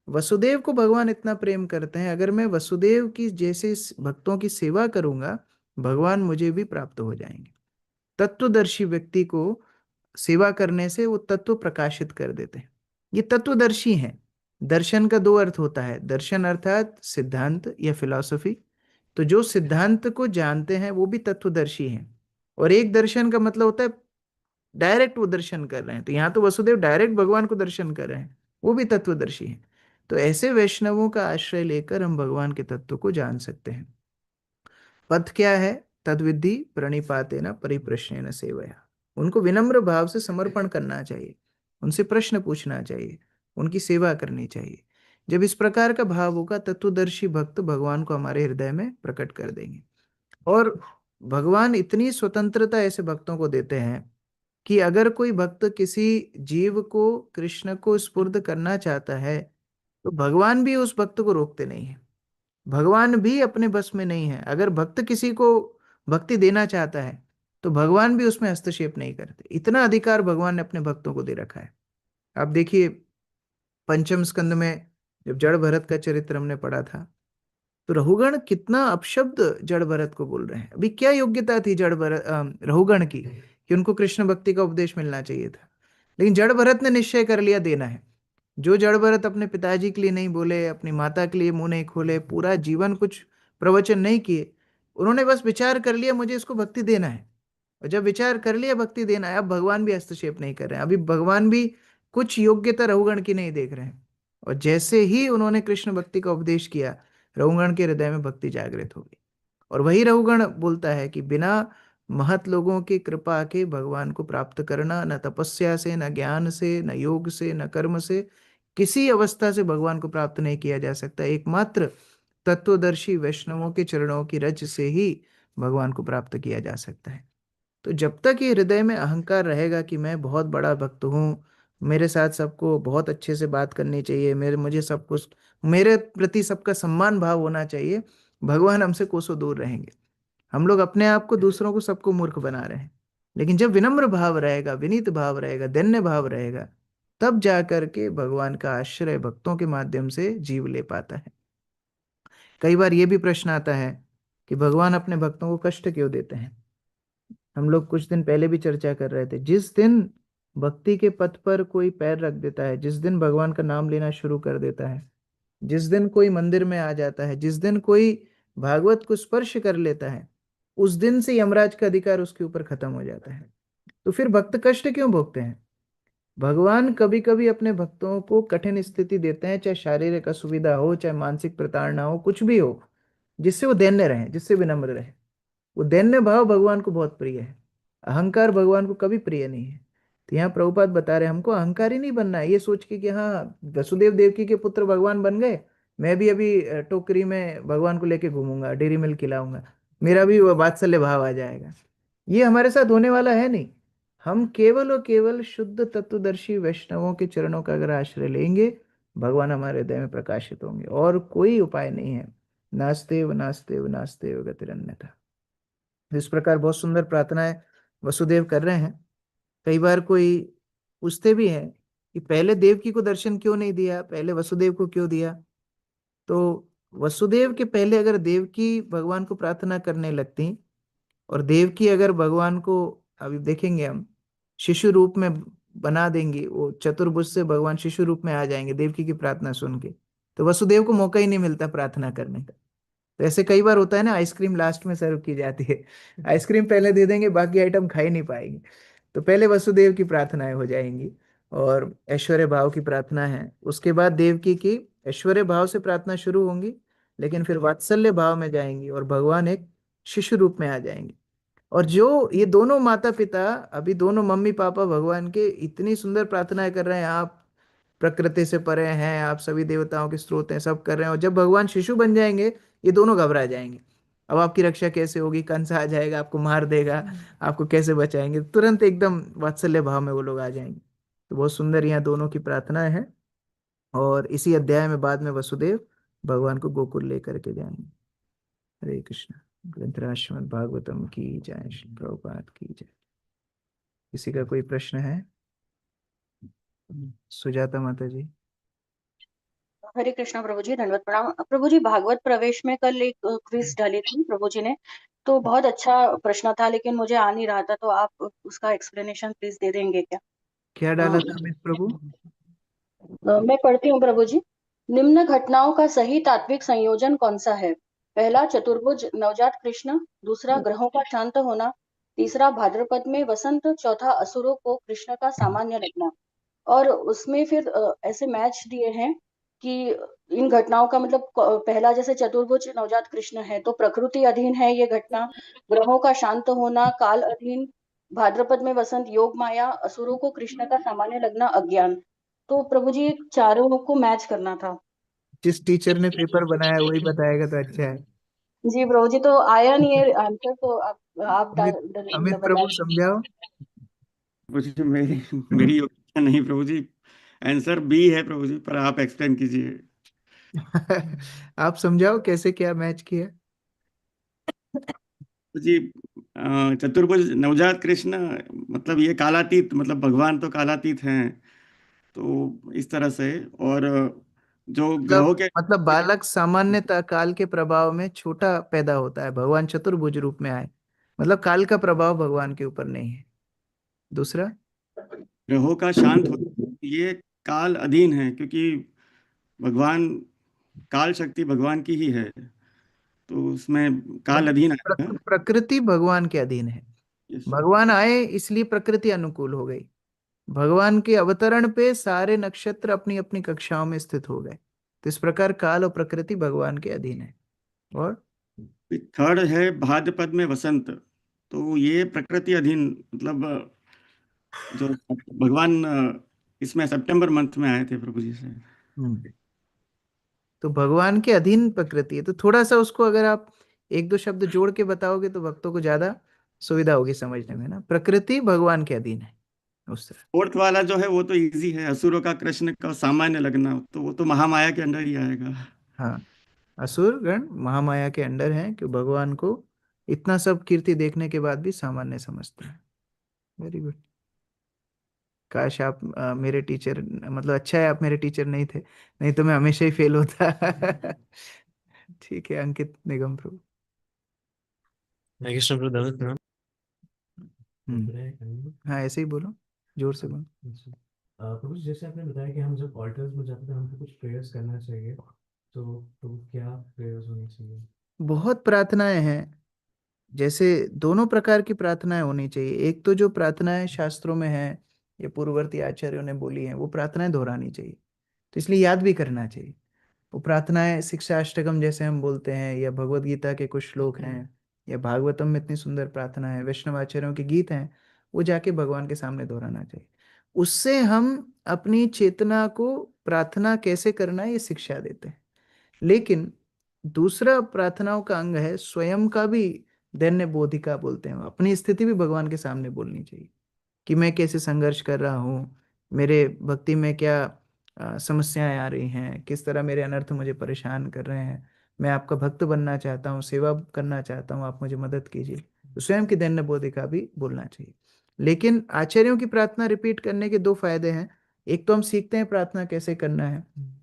वसुदेव को भगवान इतना प्रेम करते हैं, अगर मैं वसुदेव की जैसे भक्तों की सेवा करूंगा, भगवान मुझे भी प्राप्त हो जाएंगे। तत्वदर्शी व्यक्ति को सेवा करने से वो तत्व प्रकाशित कर देते हैं। ये तत्वदर्शी हैं। दर्शन का दो अर्थ होता है, दर्शन अर्थात सिद्धांत या फिलॉसफी, तो जो सिद्धांत को जानते हैं वो भी तत्वदर्शी हैं, और एक दर्शन का मतलब होता है डायरेक्ट वो दर्शन कर रहे हैं। तो यहाँ तो वसुदेव डायरेक्ट भगवान को दर्शन कर रहे हैं, वो भी तत्वदर्शी हैं। तो ऐसे वैष्णवों का आश्रय लेकर हम भगवान के तत्व को जान सकते हैं। पथ क्या है? तद्विधि प्रणिपातेन परिप्रश्नेन सेवया। उनको विनम्र भाव से समर्पण करना चाहिए, उनसे प्रश्न पूछना चाहिए, उनकी सेवा करनी चाहिए। जब इस प्रकार का भाव होगा, तत्वदर्शी भक्त भगवान को हमारे हृदय में प्रकट कर देंगे। और भगवान इतनी स्वतंत्रता ऐसे भक्तों को देते हैं कि अगर कोई भक्त किसी जीव को कृष्ण को स्पुर्द करना चाहता है, तो भगवान भी उस भक्त को रोकते नहीं है। भगवान भी अपने बस में नहीं है। अगर भक्त किसी को भक्ति देना चाहता है, तो भगवान भी उसमें हस्तक्षेप नहीं करते। इतना अधिकार भगवान ने अपने भक्तों को दे रखा है। आप देखिए, पंचम स्कंद में जब जड़ भरत का चरित्र हमने पढ़ा था, तो रहुगण कितना अपशब्द जड़ भरत को बोल रहे हैं। अभी क्या योग्यता थी रहुगण की कि उनको कृष्ण भक्ति का उपदेश मिलना चाहिए था, लेकिन जड़ भरत ने निश्चय कर लिया देना है। जो जड़ भरत अपने पिताजी के लिए नहीं बोले, अपनी माता के लिए मुंह नहीं खोले, पूरा जीवन कुछ प्रवचन नहीं किए, उन्होंने बस विचार कर लिया मुझे इसको भक्ति देना है। और जब विचार कर लिया भक्ति देना है, अब भगवान भी हस्तक्षेप नहीं कर रहे हैं। अभी भगवान भी कुछ योग्यता रहुगण की नहीं देख रहे हैं। और जैसे ही उन्होंने कृष्ण भक्ति का उपदेश किया, रहुगण के हृदय में भक्ति जागृत हो गई। और वही रहुगण बोलता है कि बिना महत लोगों की कृपा के भगवान को प्राप्त करना, न तपस्या से, न ज्ञान से, न योग से, न कर्म से, किसी अवस्था से भगवान को प्राप्त नहीं किया जा सकता। एकमात्र तत्वदर्शी वैष्णवों के चरणों की रज से ही भगवान को प्राप्त किया जा सकता है। तो जब तक ये हृदय में अहंकार रहेगा कि मैं बहुत बड़ा भक्त हूँ, मेरे साथ सबको बहुत अच्छे से बात करनी चाहिए, मुझे सब कुछ, मेरे प्रति सबका सम्मान भाव होना चाहिए, भगवान हमसे कोसों दूर रहेंगे। हम लोग अपने आप को, दूसरों को, सबको मूर्ख बना रहे हैं। लेकिन जब विनम्र भाव रहेगा, विनीत भाव रहेगा, दैन्य भाव रहेगा, तब जाकर के भगवान का आश्रय भक्तों के माध्यम से जीव ले पाता है। कई बार ये भी प्रश्न आता है कि भगवान अपने भक्तों को कष्ट क्यों देते हैं। हम लोग कुछ दिन पहले भी चर्चा कर रहे थे, जिस दिन भक्ति के पथ पर कोई पैर रख देता है, जिस दिन भगवान का नाम लेना शुरू कर देता है, जिस दिन कोई मंदिर में आ जाता है, जिस दिन कोई भागवत को स्पर्श कर लेता है, उस दिन से यमराज का अधिकार उसके ऊपर खत्म हो जाता है। तो फिर भक्त कष्ट क्यों भोगते हैं? भगवान कभी कभी अपने भक्तों को कठिन स्थिति देते हैं, चाहे शारीरिक असुविधा हो, चाहे मानसिक प्रताड़ना हो, कुछ भी हो, जिससे वो दैन्य रहे, जिससे विनम्र रहे। वो दैन्य भाव भगवान को बहुत प्रिय है। अहंकार भगवान को कभी प्रिय नहीं है। तो यहाँ प्रभुपाद बता रहे हैं हमको अहंकारी नहीं बनना है, ये सोच के कि हाँ वसुदेव देवकी के पुत्र भगवान बन गए, मैं भी अभी टोकरी में भगवान को लेके घूमूंगा, डेयरी मिल्क खिलाऊंगा, मेरा भी वो वात्सल्य भाव आ जाएगा। ये हमारे साथ होने वाला है नहीं। हम केवल और केवल शुद्ध तत्वदर्शी वैष्णवों के चरणों का अगर आश्रय लेंगे, भगवान हमारे हृदय में प्रकाशित होंगे, और कोई उपाय नहीं है। नास्तेव नास्तेव नास्तेव गतिरन्यथा। इस प्रकार बहुत सुंदर प्रार्थनाएं वसुदेव कर रहे हैं। कई बार कोई पूछते भी हैं कि पहले देवकी को दर्शन क्यों नहीं दिया, पहले वसुदेव को क्यों दिया। तो वसुदेव के पहले अगर देवकी भगवान को प्रार्थना करने लगती, और देवकी अगर भगवान को, अभी देखेंगे हम, शिशु रूप में बना देंगी, वो चतुर्भुज से भगवान शिशु रूप में आ जाएंगे देवकी की प्रार्थना सुन के, तो वसुदेव को मौका ही नहीं मिलता प्रार्थना करने का। तो ऐसे कई बार होता है ना, आइसक्रीम लास्ट में सर्व की जाती है, आइसक्रीम पहले दे देंगे, बाकी आइटम खा ही नहीं पाएंगे। तो पहले वसुदेव की प्रार्थनाएं हो जाएंगी, और ऐश्वर्य भाव की प्रार्थना है, उसके बाद देवकी की ऐश्वर्य भाव से प्रार्थना शुरू होंगी, लेकिन फिर वात्सल्य भाव में जाएंगी और भगवान एक शिशु रूप में आ जाएंगे। और जो ये दोनों माता पिता, अभी दोनों मम्मी पापा भगवान के इतनी सुंदर प्रार्थनाएं कर रहे हैं, आप प्रकृति से परे हैं, आप सभी देवताओं के स्रोत हैं, सब कर रहे हैं, और जब भगवान शिशु बन जाएंगे, ये दोनों घबरा जाएंगे। अब आपकी रक्षा कैसे होगी, कंस आ जाएगा, आपको मार देगा, आपको कैसे बचाएंगे, तुरंत एकदम वात्सल्य भाव में वो लोग आ जाएंगे। तो बहुत सुंदर यहाँ दोनों की प्रार्थनाएं हैं। और इसी अध्याय में बाद में वसुदेव भगवान को गोकुल लेकर के जाएंगे। हरे कृष्ण। ग्रंथराज श्रीमद् भागवतम की जय, श्री प्रभुपाद की जय। किसी का कोई प्रश्न है? सुजाता माता जी। हरे कृष्णा प्रभु जी, धन्यवाद प्रणाम प्रभु जी। भागवत प्रवेश में कल एक क्विज डाली थी प्रभु जी ने, तो बहुत अच्छा प्रश्न था, लेकिन मुझे आ नहीं रहा था, तो आप उसका एक्सप्लेनेशन प्लीज दे देंगे क्या? क्या डाला था अमित प्रभु? मैं पढ़ती हूँ प्रभु जी। निम्न घटनाओं का सही तात्विक संयोजन कौन सा है? पहला चतुर्भुज नवजात कृष्ण, दूसरा ग्रहों का शांत होना, तीसरा भाद्रपद में वसंत, चौथा असुरों को कृष्ण का सामान्य लगना। और उसमें फिर ऐसे मैच दिए हैं कि इन घटनाओं का मतलब पहला जैसे चतुर्भुज नवजात कृष्ण है तो प्रकृति अधीन है ये घटना, ग्रहों का शांत होना काल अधीन, भाद्रपद में वसंत योग माया, असुरों को कृष्ण का सामान्य लगना अज्ञान। तो प्रभु जी चारों को मैच करना था। जिस टीचर ने पेपर बनाया वही बताएगा तो अच्छा है। जी प्रभु जी, तो आया नहीं है आंसर, तो आप अमित बता प्रभु दीजिए। समझाओ। प्रभु जी मेरी मेरी योग्यता नहीं प्रभु जी, आंसर बी है प्रभु जी, पर आप एक्सप्लेन कीजिए। आप समझाओ कैसे क्या मैच किया। प्रभु जी चतुर्भुज नवजात कृष्ण मतलब ये कालातीत, मतलब भगवान तो कालातीत हैं, तो इस तरह से। और जो ग्रहों के मतलब बालक सामान्यतः काल के प्रभाव में छोटा पैदा होता है, भगवान चतुर्भुज रूप में आए, मतलब काल का प्रभाव भगवान के ऊपर नहीं है। दूसरा, ग्रहों का शांत हो, ये काल अधीन है, क्योंकि भगवान काल शक्ति भगवान की ही है, तो उसमें काल अधीन आएगा। प्रकृति भगवान के अधीन है। यस। भगवान आए इसलिए प्रकृति अनुकूल हो गई। भगवान के अवतरण पे सारे नक्षत्र अपनी अपनी कक्षाओं में स्थित हो गए। तो इस प्रकार काल और प्रकृति भगवान के अधीन है। और थर्ड है भाद्रपद में वसंत, तो ये प्रकृति अधीन, मतलब जो भगवान इसमें सितंबर मंथ में आए थे प्रभु जी से। तो भगवान के अधीन प्रकृति है। तो थोड़ा सा उसको अगर आप एक दो शब्द जोड़ के बताओगे तो भक्तों को ज्यादा सुविधा होगी समझने में ना। प्रकृति भगवान के अधीन है उस तरह। फोर्थ वाला जो है वो तो इजी है, असुरों का कृष्ण का सामान्य लगना, तो वो तो महामाया के अंदर ही आएगा। हाँ, असुर गण महामाया के अंडर हैं कि भगवान को इतना सब कीर्ति देखने के बाद भी सामान्य समझते हैं। Very good. काश आप मेरे टीचर, मतलब अच्छा है आप मेरे टीचर नहीं थे, नहीं तो मैं हमेशा ही फेल होता। ठीक है अंकित निगम प्रभु। हरे कृष्ण प्रभु, दंडवत प्रणाम। हाँ ऐसे ही बोलो, जोर से बोलो। प्रभु जी, जैसे आपने बताया कि हम जब ऑल्टर्स में जाते हैं हमको कुछ प्रेयर्स करना चाहिए, तो क्या प्रेयर्स होनी चाहिए? बहुत प्रार्थनाएं हैं, जैसे दोनों प्रकार की प्रार्थनाएं होनी चाहिए। एक तो जो प्रार्थनाएं शास्त्रों में है या पूर्ववर्ती आचार्यों ने बोली हैं वो प्रार्थनाएं दोहरानी चाहिए, तो इसलिए याद भी करना चाहिए। वो प्रार्थनाएं शिक्षा अष्टकम जैसे हम बोलते हैं, या भगवत गीता के कुछ श्लोक हैं, या भागवतम में इतनी सुंदर प्रार्थना है, वैष्णव आचार्यों के गीत हैं, वो जाके भगवान के सामने दोहराना चाहिए। उससे हम अपनी चेतना को प्रार्थना कैसे करना है ये शिक्षा देते हैं। लेकिन दूसरा प्रार्थनाओं का अंग है स्वयं का भी दैन्य बोधिका बोलते हैं, अपनी स्थिति भी भगवान के सामने बोलनी चाहिए कि मैं कैसे संघर्ष कर रहा हूँ, मेरे भक्ति में क्या समस्याएं आ रही हैं, किस तरह मेरे अनर्थ मुझे परेशान कर रहे हैं, मैं आपका भक्त बनना चाहता हूँ, सेवा करना चाहता हूँ, आप मुझे मदद कीजिए। तो स्वयं की दैन्य बोधिका भी बोलना चाहिए। लेकिन आचार्यों की प्रार्थना रिपीट करने के दो फायदे हैं। एक तो हम सीखते हैं प्रार्थना कैसे करना है,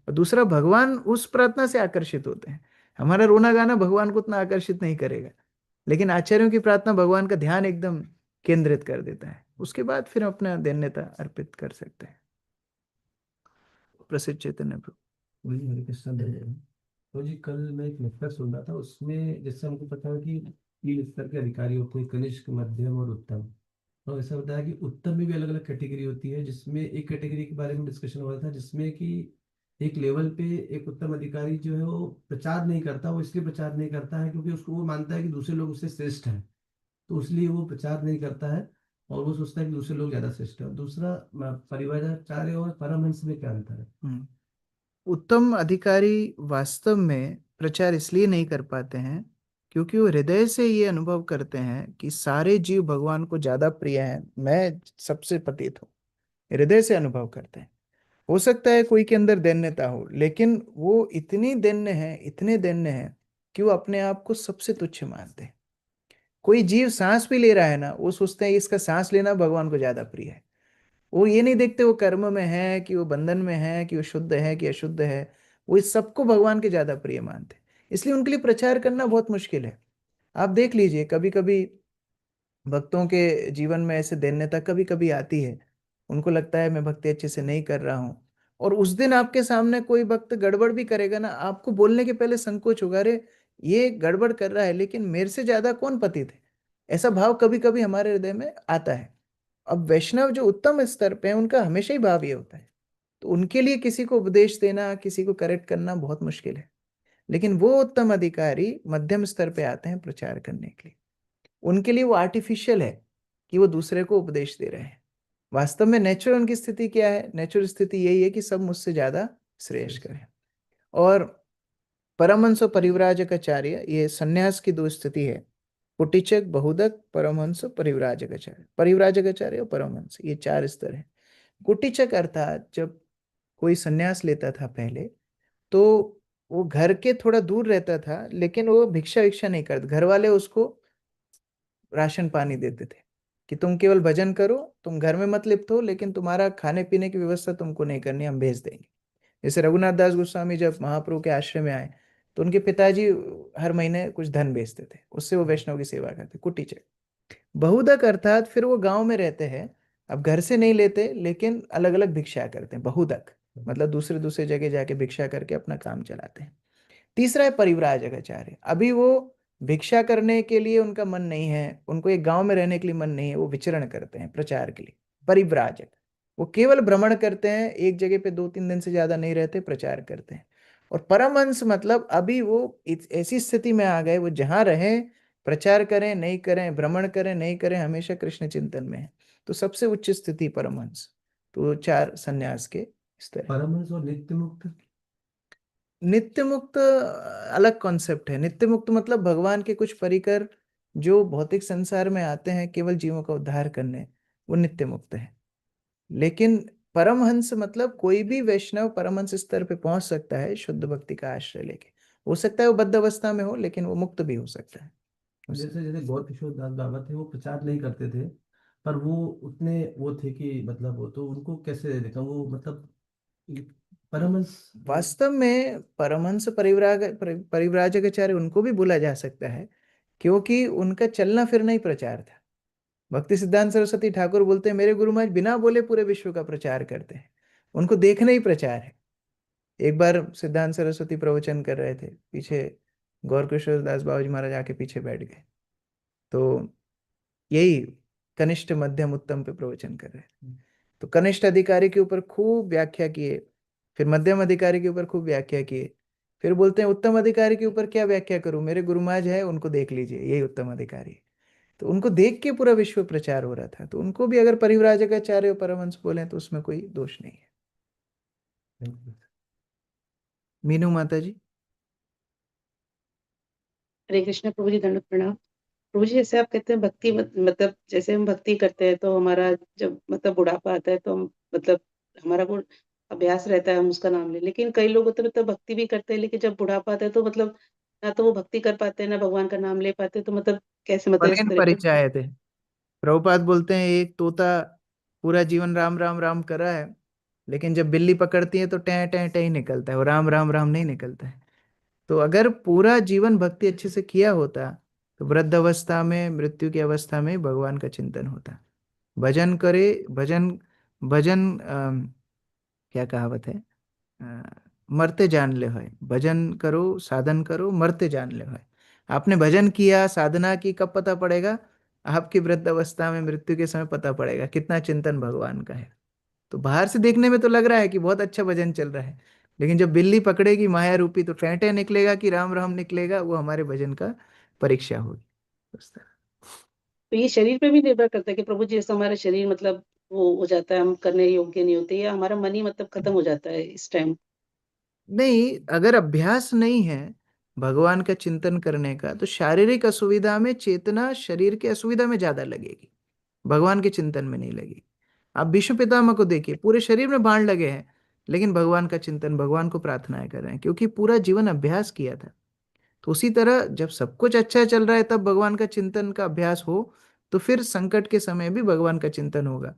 और दूसरा भगवान उस प्रार्थना से आकर्षित होते हैं। हमारा रोना गाना भगवान को उतना आकर्षित नहीं करेगा, लेकिन आचार्यों की प्रार्थना भगवान का ध्यान एकदम केंद्रित कर देता है। उसके बाद फिर हम अपना धन्यता अर्पित कर सकते हैं। प्रसिद्ध चैतन्य प्रभु। वही हरे कृष्ण देव। तो जी कल मैं एक लेक्चर सुन रहा था, उसमें जैसे हमको पता है कि 3 स्तर के अधिकारी होते हैं, कनिष्ठ, मध्यम और उत्तम। तो ऐसा बताया कि उत्तम में भी अलग अलग कैटेगरी होती है, जिसमें एक कैटेगरी के बारे में डिस्कशन हो रहा था, जिसमें कि एक लेवल पे एक उत्तम अधिकारी जो है वो प्रचार नहीं करता। वो इसलिए प्रचार नहीं करता है क्योंकि उसको वो मानता है कि दूसरे लोग उससे श्रेष्ठ हैं, तो इसलिए वो प्रचार नहीं करता है, और वो सोचता है कि दूसरे लोग ज्यादा श्रेष्ठ है। दूसरा परिवाराचार्य और परमहंस में क्या अंतर है? उत्तम अधिकारी वास्तव में प्रचार इसलिए नहीं कर पाते हैं क्योंकि वो हृदय से ये अनुभव करते हैं कि सारे जीव भगवान को ज्यादा प्रिय हैं, मैं सबसे पतित हूँ। हृदय से अनुभव करते हैं। हो सकता है कोई के अंदर दैन्यता हो, लेकिन वो इतनी दैन्य है, इतने दैन्य है कि वो अपने आप को सबसे तुच्छ मानते हैं। कोई जीव सांस भी ले रहा है ना, वो सोचते हैं इसका सांस लेना भगवान को ज्यादा प्रिय है। वो ये नहीं देखते वो कर्म में है कि वो बंधन में है, कि वो शुद्ध है कि अशुद्ध है। वो इस सबको भगवान के ज्यादा प्रिय मानते हैं, इसलिए उनके लिए प्रचार करना बहुत मुश्किल है। आप देख लीजिए, कभी कभी भक्तों के जीवन में ऐसे दैन्यता कभी कभी आती है। उनको लगता है मैं भक्ति अच्छे से नहीं कर रहा हूँ, और उस दिन आपके सामने कोई भक्त गड़बड़ भी करेगा ना, आपको बोलने के पहले संकोच होगा, अरे ये गड़बड़ कर रहा है, लेकिन मेरे से ज्यादा कौन पतित है, ऐसा भाव कभी कभी हमारे हृदय में आता है। अब वैष्णव जो उत्तम स्तर पे है, उनका हमेशा ही भाव ये होता है, तो उनके लिए किसी को उपदेश देना, किसी को करेक्ट करना बहुत मुश्किल है। लेकिन वो उत्तम अधिकारी मध्यम स्तर पे आते हैं प्रचार करने के लिए, उनके लिए वो आर्टिफिशियल है कि वो दूसरे को उपदेश दे रहे हैं। वास्तव में नेचुरल उनकी स्थिति क्या है? नेचुरल स्थिति यही है कि सब मुझसे ज्यादा श्रेष्ठ करें। और परमहंस और परिव्राजकाचार्य, ये सन्यास की दो स्थिति है, कुटिचक, बहुदक, परमहंस, परिव्राजकाचार्य। परिव्राजकाचार्य और परमहंस, ये 4 स्तर है। कुटिचक अर्थात जब कोई सन्यास लेता था पहले, तो वो घर के थोड़ा दूर रहता था, लेकिन वो भिक्षा विक्षा नहीं करता, घर वाले उसको राशन पानी देते थे कि तुम केवल भजन करो, तुम घर में मत लिप्त हो, लेकिन तुम्हारा खाने पीने की व्यवस्था तुमको नहीं करनी, हम भेज देंगे। जैसे रघुनाथ दास गोस्वामी जब महाप्रभु के आश्रम में आए, तो उनके पिताजी हर महीने कुछ धन भेजते थे, उससे वो वैष्णव की सेवा करते। कुटीचक। बहुदक अर्थात फिर वो गांव में रहते हैं, अब घर से नहीं लेते, लेकिन अलग अलग भिक्षा करते हैं। बहुदक मतलब दूसरे दूसरे जगह जाके भिक्षा करके अपना काम चलाते हैं। तीसरा है परिव्राजकाचार्य। अभी वो भिक्षा करने के लिए उनका मन नहीं है, उनको एक गांव में रहने के लिए मन नहीं है, वो विचरण करते हैं प्रचार के लिए। परिव्राजक, वो केवल भ्रमण करते हैं, एक जगह पे 2-3 दिन से ज्यादा नहीं रहते, प्रचार करते हैं। और परमहंस मतलब अभी वो ऐसी स्थिति में आ गए, वो जहां रहे प्रचार करें नहीं करें, भ्रमण करें नहीं करें, हमेशा कृष्ण चिंतन में है। तो सबसे उच्च स्थिति परमहंस। तो 4 सन्यास के स्तर है। परमहंस और नित्य मुक्त। नित्य मुक्त अलग कॉन्सेप्ट है। नित्य मुक्त मतलब भगवान के कुछ परिकर जो भौतिक संसार में आते हैं केवल जीवों का उद्धार करने, वो नित्य मुक्त है। लेकिन परमहंस मतलब कोई भी वैष्णव परमहंस स्तर पे पहुंच सकता है शुद्ध भक्ति का आश्रय लेके। हो सकता है वो बद्ध अवस्था में हो, लेकिन वो मुक्त भी हो सकता है। जैसे जैसे गौर किशोर दास बाबा थे, वो प्रचार नहीं करते थे, पर वो उतने वो थे कि मतलब वो, तो उनको कैसे देखा वो, मतलब परमहंस। वास्तव में परमहंस परिव्राजकाचार्य उनको भी बोला जा सकता है, क्योंकि उनका चलना फिरना ही प्रचार था। भक्ति सिद्धांत सरस्वती ठाकुर बोलते हैं, मेरे गुरु महाराज बिना बोले पूरे विश्व का प्रचार करते हैं, उनको देखना ही प्रचार है। एक बार सिद्धांत सरस्वती प्रवचन कर रहे थे, पीछे गौर किशोर दास बाबा जी महाराज आके पीछे बैठ गए, तो यही कनिष्ठ मध्यम उत्तम पे प्रवचन कर रहे थे। तो कनिष्ठ अधिकारी के ऊपर खूब व्याख्या किए, फिर मध्यम अधिकारी के ऊपर खूब व्याख्या किए, फिर बोलते हैं उत्तम अधिकारी के ऊपर क्या व्याख्या करूं, मेरे गुरु महाराज है, उनको देख लीजिए, यही उत्तम अधिकारी है। तो उनको देख के पूरा विश्व प्रचार हो रहा था, तो उनको भी अगर परिव्राजकाचार्य और परमहंस बोले तो उसमें कोई दोष नहीं है। मीनू माता जी। हरे कृष्ण प्रभु जी, दंडवत प्रणाम। प्रभु जी, जैसे आप कहते हैं भक्ति मतलब जैसे हम भक्ति करते हैं तो हमारा जब मतलब बुढ़ापा आता है तो हम मतलब हमारा वो अभ्यास रहता है हम उसका नाम ले, लेकिन कई लोग होते हैं मतलब भक्ति भी करते हैं, लेकिन जब बुढ़ापा आता है तो मतलब ना तो वो भक्ति कर पाते हैं ना भगवान का नाम ले पाते, तो मतलब कैसे मतलब इस फलेन तरह के। परिचय थे। प्रभुपाद बोलते हैं एक तोता पूरा जीवन राम राम राम कर रहा है, लेकिन जब बिल्ली पकड़ती है तो टें टें टें ही निकलता है, और राम राम राम नहीं निकलता है। तो अगर पूरा जीवन भक्ति अच्छे से किया होता, तो वृद्ध अवस्था में, मृत्यु की अवस्था में भगवान का चिंतन होता। भजन करे, भजन भजन क्या कहावत है, अ, मरते जान ले होय, भजन करो साधन करो मरते जान ले होय। आपने भजन किया, साधना की, कब पता पड़ेगा? आपकी वृद्ध अवस्था में, मृत्यु के समय पता पड़ेगा कितना चिंतन भगवान का है। तो बाहर से देखने में तो लग रहा है कि बहुत अच्छा भजन चल रहा है, लेकिन जब बिल्ली पकड़ेगी माया रूपी तो टेंटे निकलेगा कि राम राम निकलेगा, वो हमारे भजन का परीक्षा होगी। उस तरह। तो ये शरीर पे भी निर्भर करता है कि प्रभु जी जैसे हमारा शरीर मतलब वो हो जाता है, हम करने योग्य नहीं होते, या हमारा मन ही मतलब खत्म हो जाता है इस टाइम। नहीं, अगर अभ्यास नहीं है भगवान का चिंतन करने का, तो शारीरिक असुविधा में चेतना शरीर की असुविधा में ज्यादा लगेगी, भगवान के चिंतन में नहीं लगेगी। आप भीष्म पितामह को देखिए, पूरे शरीर में बाण लगे हैं, लेकिन भगवान का चिंतन, भगवान को प्रार्थनाएं कर रहे हैं, क्योंकि पूरा जीवन अभ्यास किया था। तो उसी तरह जब सब कुछ अच्छा चल रहा है तब भगवान का चिंतन का अभ्यास हो, तो फिर संकट के समय भी भगवान का चिंतन होगा।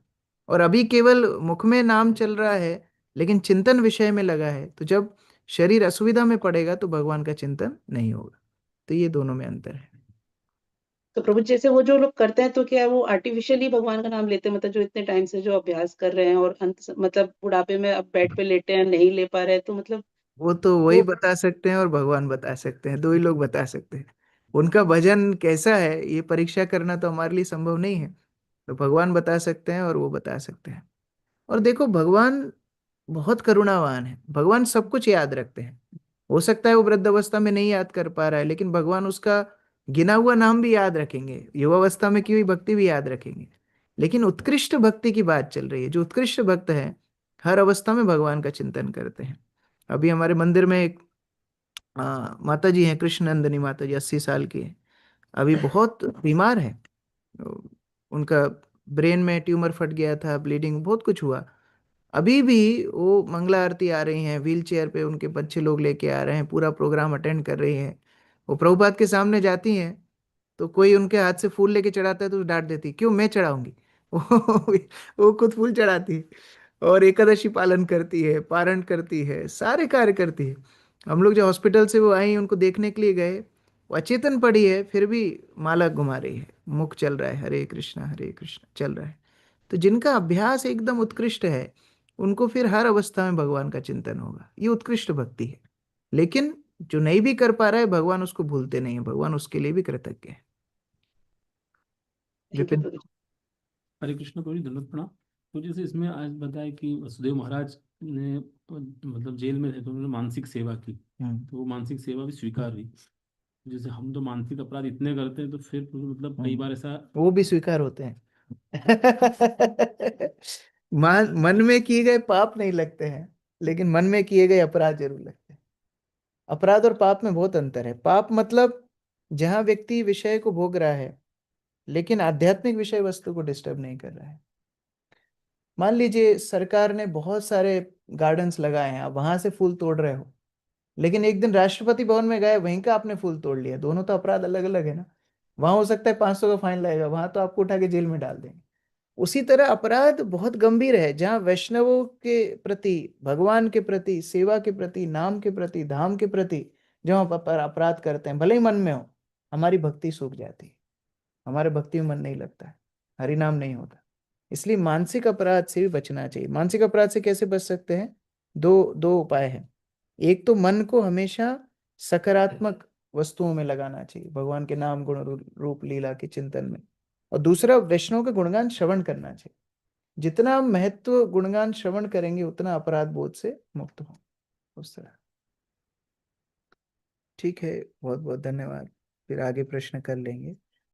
और अभी केवल मुख में नाम चल रहा है, लेकिन चिंतन विषय में लगा है, तो जब शरीर असुविधा में पड़ेगा तो भगवान का चिंतन नहीं होगा। तो ये दोनों में अंतर है। तो प्रभु जी जैसे वो जो लोग करते हैं तो क्या वो आर्टिफिशियली भगवान का नाम लेते हैं, मतलब जो इतने टाइम से जो अभ्यास कर रहे हैं और अंत मतलब बुढ़ापे में अब बेड पे लेटे हैं नहीं ले पा रहे हैं, तो मतलब वो तो वही वो बता सकते हैं और भगवान बता सकते हैं, दो ही लोग बता सकते हैं। उनका भजन कैसा है ये परीक्षा करना तो हमारे लिए संभव नहीं है। तो भगवान बता सकते हैं और वो बता सकते हैं। और देखो भगवान बहुत करुणावान है, भगवान सब कुछ याद रखते हैं। हो सकता है वो वृद्धावस्था में नहीं याद कर पा रहा है, लेकिन भगवान उसका गिना हुआ नाम भी याद रखेंगे, युवावस्था में की हुई भक्ति भी याद रखेंगे। लेकिन उत्कृष्ट भक्ति की बात चल रही है, जो उत्कृष्ट भक्त है हर अवस्था में भगवान का चिंतन करते हैं। अभी हमारे मंदिर में एक माता जी हैं, कृष्ण नंदिनी माता जी, 80 साल की है, अभी बहुत बीमार है। उनका ब्रेन में ट्यूमर फट गया था, ब्लीडिंग बहुत कुछ हुआ। अभी भी वो मंगला आरती आ रही हैं, व्हील चेयर पे उनके बच्चे लोग लेके आ रहे हैं, पूरा प्रोग्राम अटेंड कर रही हैं। वो प्रभुपाद के सामने जाती हैं तो कोई उनके हाथ से फूल लेके चढ़ाता है तो डांट देती, क्यों मैं चढ़ाऊंगी। वो खुद फूल चढ़ाती है और एकादशी पालन करती है, पारण करती है, सारे कार्य करती है। हम लोग जो हॉस्पिटल से वो आई उनको देखने के लिए गए, वो अचेतन पड़ी है फिर भी माला घुमा रही है, मुख चल रहा है हरे कृष्णा चल रहा है। तो जिनका अभ्यास एकदम उत्कृष्ट है उनको फिर हर अवस्था में भगवान का चिंतन होगा, ये उत्कृष्ट भक्ति है। लेकिन जो नहीं भी कर पा रहा है भगवान उसको भूलते नहीं है, भगवान उसके लिए भी कृतज्ञ है। Thank you Vipin. प्रभु जी। हरे कृष्ण प्रभु जी, दंडवत प्रणाम। तो जैसे इसमें आज बताया कि वसुदेव महाराज ने मतलब जेल में थे तो उन्होंने मानसिक सेवा की, तो वो मानसिक सेवा भी स्वीकार हुई। जैसे हम तो मानसिक अपराध इतने करते हैं तो फिर मतलब कई बार ऐसा वो भी स्वीकार होते हैं। मन में किए गए पाप नहीं लगते हैं, लेकिन मन में किए गए अपराध जरूर लगते हैं। अपराध और पाप में बहुत अंतर है। पाप मतलब जहां व्यक्ति विषय को भोग रहा है लेकिन आध्यात्मिक विषय वस्तु को डिस्टर्ब नहीं कर रहा है। मान लीजिए सरकार ने बहुत सारे गार्डन्स लगाए हैं, आप वहां से फूल तोड़ रहे हो, लेकिन एक दिन राष्ट्रपति भवन में गए वहीं का आपने फूल तोड़ लिया, दोनों तो अपराध अलग अलग है ना। वहां हो सकता है 500 का फाइन लगेगा, वहां तो आपको उठा के जेल में डाल देंगे। उसी तरह अपराध बहुत गंभीर है, जहां वैष्णवों के प्रति, भगवान के प्रति, सेवा के प्रति, नाम के प्रति, धाम के प्रति जब हम अपराध करते हैं, भले ही मन में हो, हमारी भक्ति सूख जाती है, हमारे भक्ति में मन नहीं लगता है, हरि नाम नहीं होता। इसलिए मानसिक अपराध से भी बचना चाहिए। मानसिक अपराध से कैसे बच सकते हैं? दो दो उपाय हैं। एक तो मन को हमेशा सकारात्मक वस्तुओं में लगाना चाहिए, भगवान के नाम गुण रूप लीला के चिंतन में। और दूसरा, वैष्णव के गुणगान श्रवण करना चाहिए। जितना हम महत्व गुणगान श्रवण करेंगे उतना अपराध बोध से मुक्त हो। उस तरह। ठीक है, बहुत बहुत धन्यवाद। फिर आगे प्रश्न कर लेंगे।